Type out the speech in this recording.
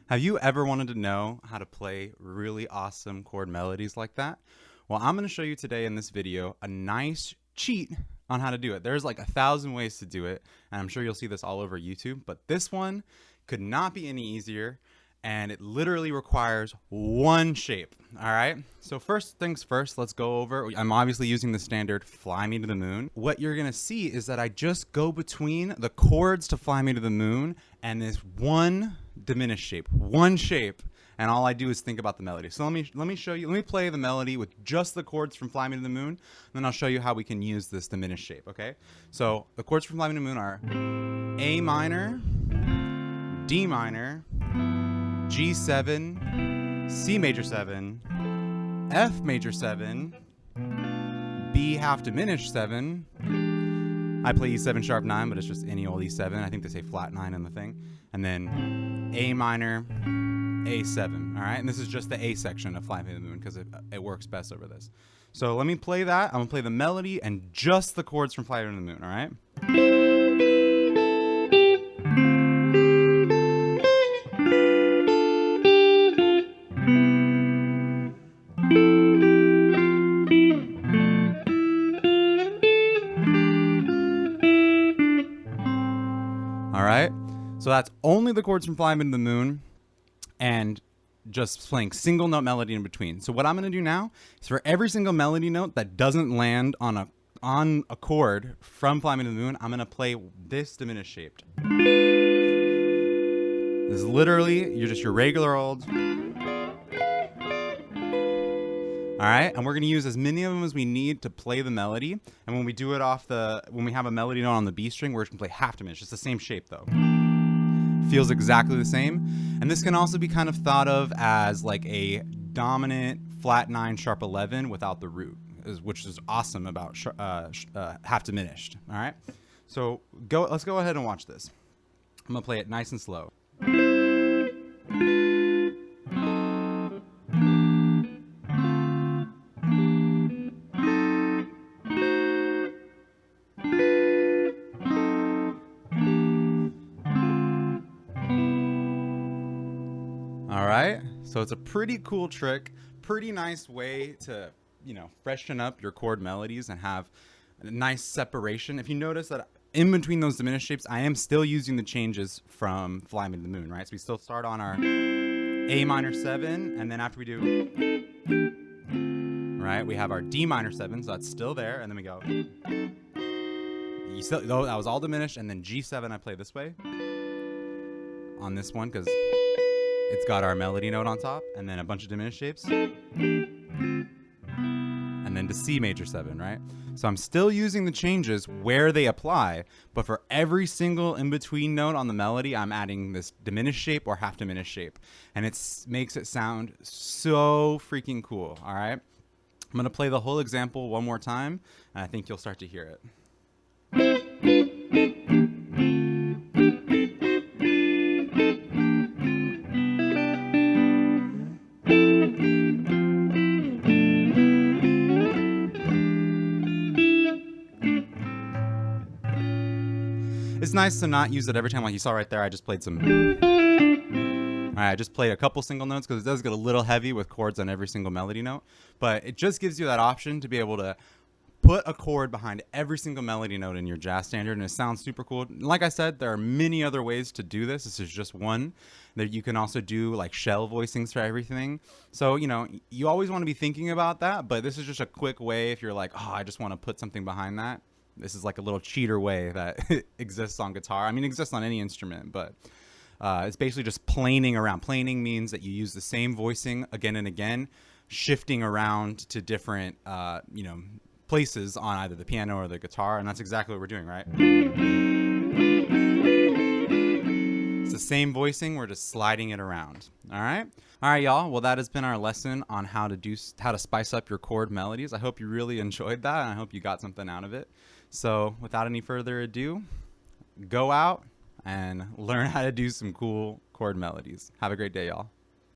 Have you ever wanted to know how to play really awesome chord melodies like that? Well, I'm going to show you today in this video a nice cheat on how to do it. There's like 1,000 ways to do it, and I'm sure you'll see this all over YouTube, but this one could not be any easier, and it literally requires one shape. All right, so first things first, let's go over. I'm obviously using the standard Fly Me to the Moon. What you're gonna see is that I just go between the chords to Fly Me to the Moon and this one diminished shape, and all I do is think about the melody. So let me show you. Let me play the melody with just the chords from Fly Me to the Moon, and then I'll show you how we can use this diminished shape. Okay, so the chords from Fly Me to the Moon are A minor, D minor, G7, C major 7, F major 7, B half diminished 7. I play E7 sharp 9, but it's just any old E7. I think they say flat 9 in the thing. And then A minor, A7. All right, and this is just the A section of Fly Me to the Moon because it works best over this. So let me play that. I'm gonna play the melody and just the chords from Fly Me to the Moon. All right. All right, so that's only the chords from Fly Me to the Moon and just playing single note melody in between. So what I'm going to do now is for every single melody note that doesn't land on a chord from Fly Me to the Moon, I'm going to play this diminished shaped. This is literally your regular old. All right, and we're gonna use as many of them as we need to play the melody. And when we do it when we have a melody note on the B string, we're just gonna play half diminished. It's the same shape though. Feels exactly the same. And this can also be kind of thought of as like a dominant flat 9 sharp 11 without the root, which is awesome about half diminished. All right, so let's go ahead and watch this. I'm gonna play it nice and slow. All right, so it's a pretty cool trick, pretty nice way to, freshen up your chord melodies and have a nice separation. If you notice that in between those diminished shapes, I am still using the changes from Fly Me to the Moon, right? So we still start on our A minor 7, and then after we do, right, we have our D minor 7, so that's still there, and then we go, that was all diminished, and then G7 I play this way on this one because it's got our melody note on top, and then a bunch of diminished shapes, and then to C major 7, right? So I'm still using the changes where they apply, but for every single in-between note on the melody, I'm adding this diminished shape or half diminished shape, and it makes it sound so freaking cool, all right? I'm gonna play the whole example one more time, and I think you'll start to hear it. It's nice to not use it every time. Like you saw right there, I just played some. All right, I just played a couple single notes because it does get a little heavy with chords on every single melody note. But it just gives you that option to be able to put a chord behind every single melody note in your jazz standard, and it sounds super cool. Like I said, there are many other ways to do this. This is just one. That you can also do like shell voicings for everything. So, you always want to be thinking about that, but this is just a quick way if you're like, oh, I just want to put something behind that. This is like a little cheater way that exists on guitar. I mean, it exists on any instrument, but it's basically just planing around. Planing means that you use the same voicing again and again, shifting around to different, places on either the piano or the guitar, and that's exactly what we're doing, right? It's the same voicing, we're just sliding it around. All right, y'all. Well, that has been our lesson on how to spice up your chord melodies. I hope you really enjoyed that, and I hope you got something out of it. So, without any further ado, go out and learn how to do some cool chord melodies. Have a great day, y'all.